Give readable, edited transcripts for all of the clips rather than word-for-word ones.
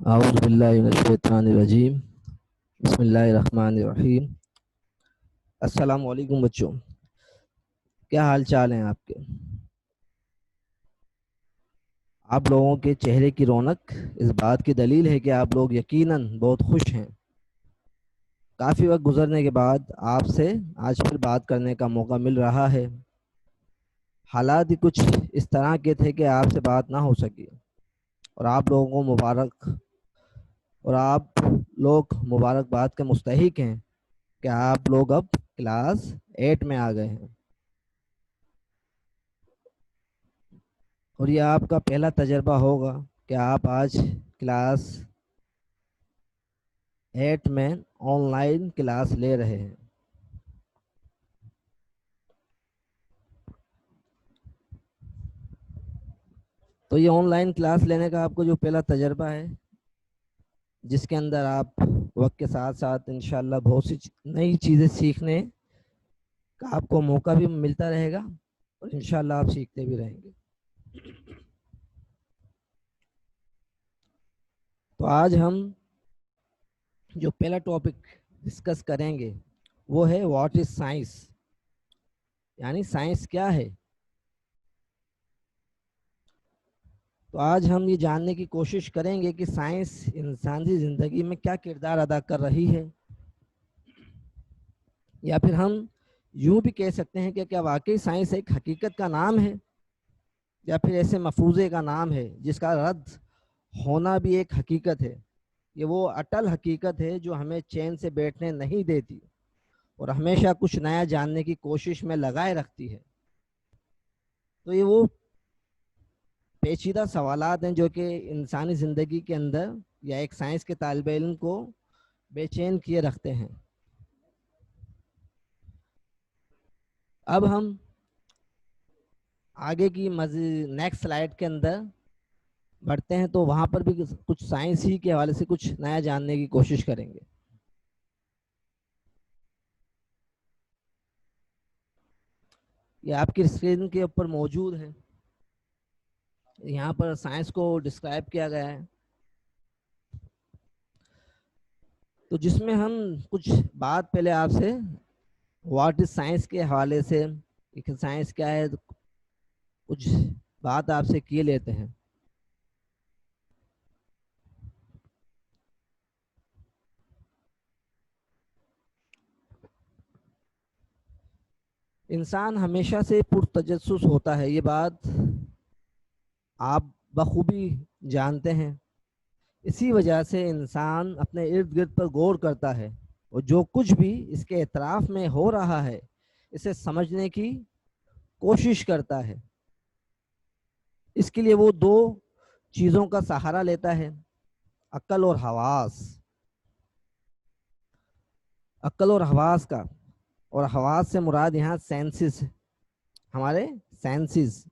اعوذ باللہ من الشیطان الرجیم، بسم اللہ الرحمن الرحیم۔ السلام علیکم بچوں، کیا حال چال ہیں آپ کے؟ آپ لوگوں کے چہرے کی رونق اس بات کی دلیل ہے کہ آپ لوگ یقیناً بہت خوش ہیں۔ کافی وقت گزرنے کے بعد آپ سے آج پھر بات کرنے کا موقع مل رہا ہے۔ حالات ہی کچھ اس طرح کے تھے کہ آپ سے بات نہ ہو سکی، اور آپ لوگوں کو مبارک، اور آپ لوگ مبارکباد کے مستحق ہیں کہ آپ لوگ اب کلاس 8 میں آ گئے ہیں، اور یہ آپ کا پہلا تجربہ ہوگا کہ آپ آج کلاس 8 میں آن لائن کلاس لے رہے ہیں۔ تو یہ آن لائن کلاس لینے کا آپ کو جو پہلا تجربہ ہے، جس کے اندر آپ وقت کے ساتھ ساتھ انشاءاللہ بہت سی نئی چیزیں سیکھنے کا آپ کو موقع بھی ملتا رہے گا، اور انشاءاللہ آپ سیکھتے بھی رہیں گے۔ تو آج ہم جو پہلا ٹاپک ڈسکس کریں گے وہ ہے واٹ از سائنس، یعنی سائنس کیا ہے۔ تو آج ہم یہ جاننے کی کوشش کریں گے کہ سائنس انسانی زندگی میں کیا کردار ادا کر رہی ہے، یا پھر ہم یوں بھی کہہ سکتے ہیں کہ کیا واقعی سائنس ایک حقیقت کا نام ہے، یا پھر ایسے مفروضے کا نام ہے جس کا رد ہونا بھی ایک حقیقت ہے۔ یہ وہ اٹل حقیقت ہے جو ہمیں چین سے بیٹھنے نہیں دیتی اور ہمیشہ کچھ نیا جاننے کی کوشش میں لگائے رکھتی ہے۔ تو یہ وہ پیچیدہ سوالات ہیں جو کہ انسانی زندگی کے اندر یا ایک سائنس کے طالب علم کو بے چین کیے رکھتے ہیں۔ اب ہم آگے کی نیکسٹ سلائیڈ کے اندر بڑھتے ہیں، تو وہاں پر بھی کچھ سائنس ہی کے حوالے سے کچھ نیا جاننے کی کوشش کریں گے۔ یہ آپ کی اسکرین کے اوپر موجود ہے، یہاں پر سائنس کو ڈسکرائب کیا گیا ہے، تو جس میں ہم کچھ بات پہلے آپ سے واٹ از سائنس کے حوالے سے، سائنس کیا ہے، کچھ بات آپ سے کیے لیتے ہیں۔ انسان ہمیشہ سے پرتجسس ہوتا ہے، یہ بات آپ بخوبی جانتے ہیں۔ اسی وجہ سے انسان اپنے ارد گرد پر غور کرتا ہے، اور جو کچھ بھی اس کے اطراف میں ہو رہا ہے اسے سمجھنے کی کوشش کرتا ہے۔ اس کے لیے وہ دو چیزوں کا سہارا لیتا ہے، عقل اور حواس۔ عقل اور حواس کا، اور حواس سے مراد یہاں سینسز، ہمارے سینسز۔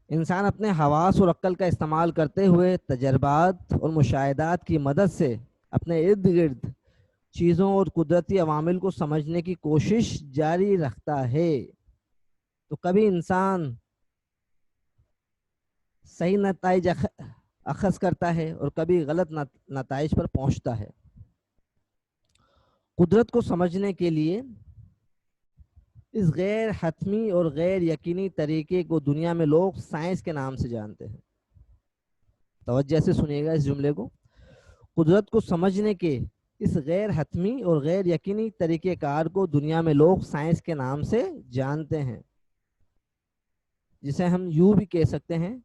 انسان اپنے حواس اور عقل کا استعمال کرتے ہوئے تجربات اور مشاہدات کی مدد سے اپنے ارد گرد چیزوں اور قدرتی عوامل کو سمجھنے کی کوشش جاری رکھتا ہے۔ تو کبھی انسان صحیح نتائج اخذ کرتا ہے اور کبھی غلط نتائج پر پہنچتا ہے۔ قدرت کو سمجھنے کے لیے اس غیر حتمی اور غیر یقینی طریقے کو دنیا میں لوگ سائنس کے نام سے جانتے ہیں۔ توجہ سے سنیے گا اس جملے کو۔ قدرت کو سمجھنے کے اس غیر حتمی اور غیر یقینی طریقہ کار کو دنیا میں لوگ سائنس کے نام سے جانتے ہیں، جسے ہم یوں بھی کہہ سکتے ہیں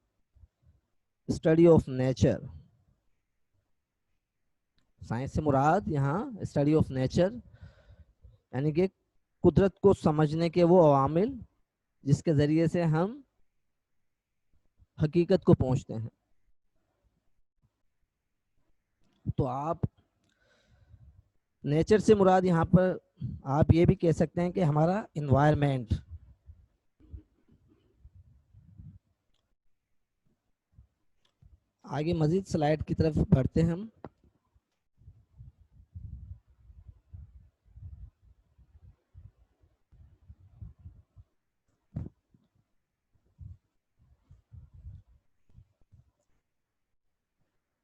اسٹڈی آف نیچر۔ سائنس سے مراد یہاں اسٹڈی آف نیچر، یعنی کہ قدرت کو سمجھنے کے وہ عوامل جس کے ذریعے سے ہم حقیقت کو پہنچتے ہیں۔ تو آپ نیچر سے مراد یہاں پر آپ یہ بھی کہہ سکتے ہیں کہ ہمارا انوائرمنٹ۔ آگے مزید سلائیڈ کی طرف بڑھتے ہیں ہم۔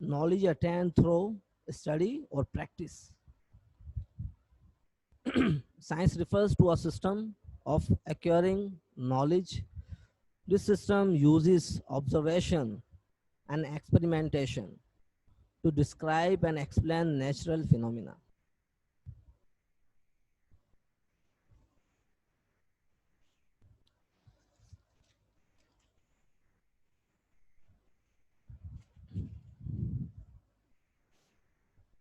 knowledge attained through study or practice. Science refers to a system of acquiring knowledge. This system uses observation and experimentation to describe and explain natural phenomena.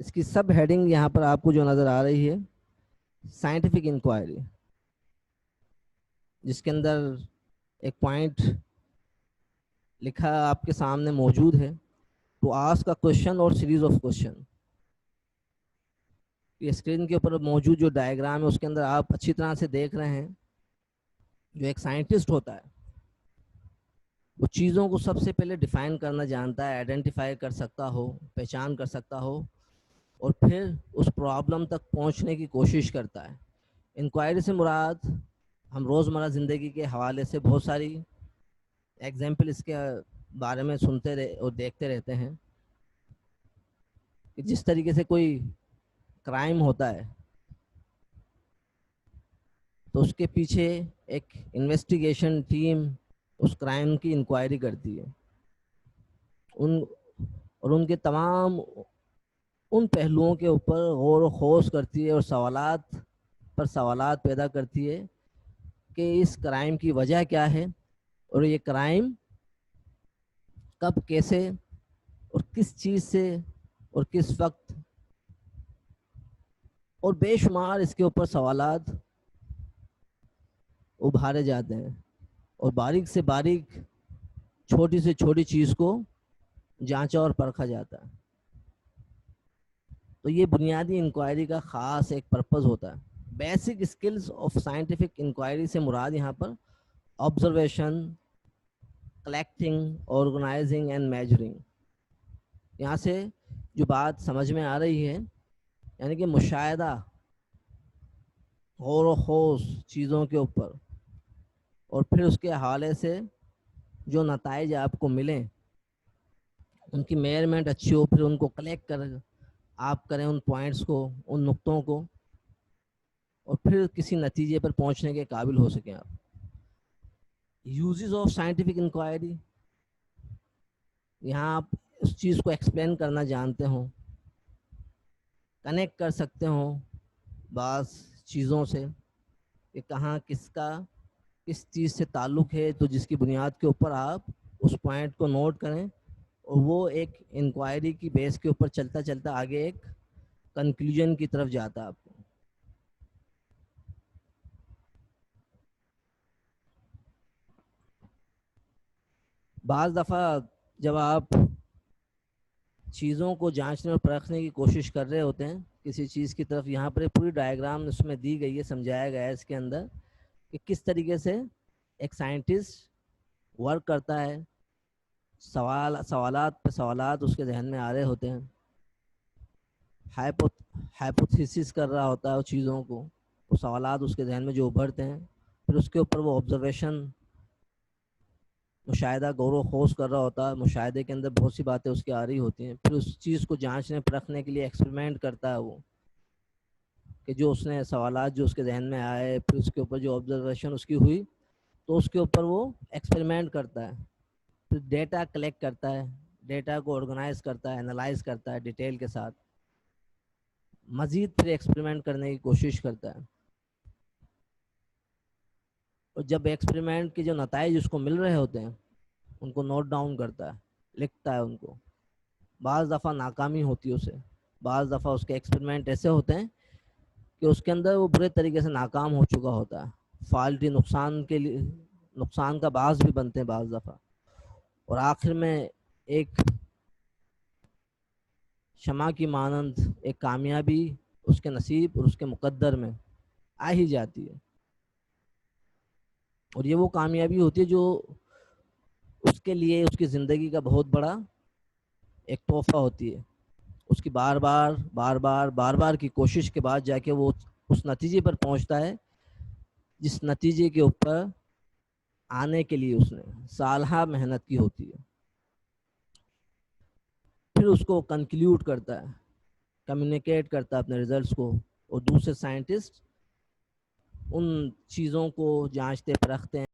اس کی سب ہیڈنگ یہاں پر آپ کو جو نظر آ رہی ہے سائنٹیفک انکوائری، جس کے اندر ایک پوائنٹ لکھا آپ کے سامنے موجود ہے، ٹو آسک اے کوشچن اور سیریز آف کوشچن. یہ اسکرین کے اوپر موجود جو ڈائیگرام ہے اس کے اندر آپ اچھی طرح سے دیکھ رہے ہیں، جو ایک سائنٹسٹ ہوتا ہے وہ چیزوں کو سب سے پہلے ڈیفائن کرنا جانتا ہے، آئیڈینٹیفائی کر سکتا ہو، پہچان کر سکتا ہو، اور پھر اس پرابلم تک پہنچنے کی کوشش کرتا ہے. انکوائری سے مراد ہم روزمرہ زندگی کے حوالے سے بہت ساری ایگزامپل اس کے بارے میں سنتے اور دیکھتے رہتے ہیں کہ جس طریقے سے کوئی کرائم ہوتا ہے تو اس کے پیچھے ایک انویسٹیگیشن ٹیم اس کرائم کی انکوائری کرتی ہے، ان کے تمام ان پہلوؤں کے اوپر غور و خوض کرتی ہے اور سوالات پر سوالات پیدا کرتی ہے کہ اس کرائم کی وجہ کیا ہے، اور یہ کرائم کب، کیسے اور کس چیز سے اور کس وقت، اور بے شمار اس کے اوپر سوالات ابھارے جاتے ہیں، اور باریک سے باریک چھوٹی سے چھوٹی چیز کو جانچا اور پرکھا جاتا ہے. تو یہ بنیادی انکوائری کا خاص ایک پرپز ہوتا ہے. Basic skills of scientific inquiry سے مراد یہاں پر observation, collecting, organising and measuring. یہاں سے جو بات سمجھ میں آ رہی ہے یعنی کہ مشاہدہ، غور و خوض چیزوں کے اوپر، اور پھر اس کے حوالے سے جو نتائج آپ کو ملیں ان کی میئرمنٹ اچھی ہو، پھر ان کو کلیکٹ کر آپ کریں ان پوائنٹس کو، ان نقطوں کو، اور پھر کسی نتیجے پر پہنچنے کے قابل ہو سکیں آپ. یوزز آف سائنٹیفک انکوائری، یہاں آپ اس چیز کو ایکسپلین کرنا جانتے ہوں، کنیکٹ کر سکتے ہوں بعض چیزوں سے کہ کہاں کس کا کس چیز سے تعلق ہے، تو جس کی بنیاد کے اوپر آپ اس پوائنٹ کو نوٹ کریں اور وہ ایک انکوائری کی بیس کے اوپر چلتا چلتا آگے ایک کنکلوژن کی طرف جاتا آپ کو. بعض دفعہ جب آپ چیزوں کو جانچنے اور پرکھنے کی کوشش کر رہے ہوتے ہیں کسی چیز کی طرف، یہاں پر ایک پوری ڈائیگرام اس میں دی گئی ہے، سمجھایا گیا ہے اس کے اندر کہ کس طریقے سے ایک سائنٹسٹ ورک کرتا ہے. سوالات پہ سوالات اس کے ذہن میں آ رہے ہوتے ہیں، ہائپوتھیسس کر رہا ہوتا ہے وہ چیزوں کو، وہ سوالات اس کے ذہن میں جو ابھرتے ہیں، پھر اس کے اوپر وہ آبزرویشن، مشاہدہ، غور و خوض کر رہا ہوتا ہے. مشاہدے کے اندر بہت سی باتیں اس کی آ رہی ہوتی ہیں، پھر اس چیز کو جانچنے پرکھنے کے لیے ایکسپریمنٹ کرتا ہے وہ، کہ جو اس نے سوالات جو اس کے ذہن میں آئے، پھر اس کے اوپر جو آبزرویشن اس کی ہوئی تو اس کے اوپر وہ ایکسپریمنٹ کرتا ہے، پھر ڈیٹا کلیکٹ کرتا ہے، ڈیٹا کو آرگنائز کرتا ہے، انالائز کرتا ہے ڈیٹیل کے ساتھ، مزید پھر ایکسپریمنٹ کرنے کی کوشش کرتا ہے، اور جب ایکسپریمنٹ کے جو نتائج اس کو مل رہے ہوتے ہیں ان کو نوٹ ڈاؤن کرتا ہے، لکھتا ہے ان کو. بعض دفعہ ناکامی ہوتی ہے اسے، بعض دفعہ اس کے ایکسپریمنٹ ایسے ہوتے ہیں کہ اس کے اندر وہ برے طریقے سے ناکام ہو چکا ہوتا ہے، فالٹی نقصان کے لیے نقصان کا باعث بھی بنتے ہیں بعض دفعہ، اور آخر میں ایک شمع کی مانند ایک کامیابی اس کے نصیب اور اس کے مقدر میں آ ہی جاتی ہے. اور یہ وہ کامیابی ہوتی ہے جو اس کے لیے اس کی زندگی کا بہت بڑا ایک تحفہ ہوتی ہے. اس کی بار بار کی کوشش کے بعد جا کے وہ اس نتیجے پر پہنچتا ہے جس نتیجے کے اوپر آنے کے لیے اس نے سالہ محنت کی ہوتی ہے. پھر اس کو کنکلیوڈ کرتا ہے، کمیونیکیٹ کرتا ہے اپنے ریزلٹس کو، اور دوسرے سائنٹسٹ ان چیزوں کو جانچتے پرکھتے ہیں.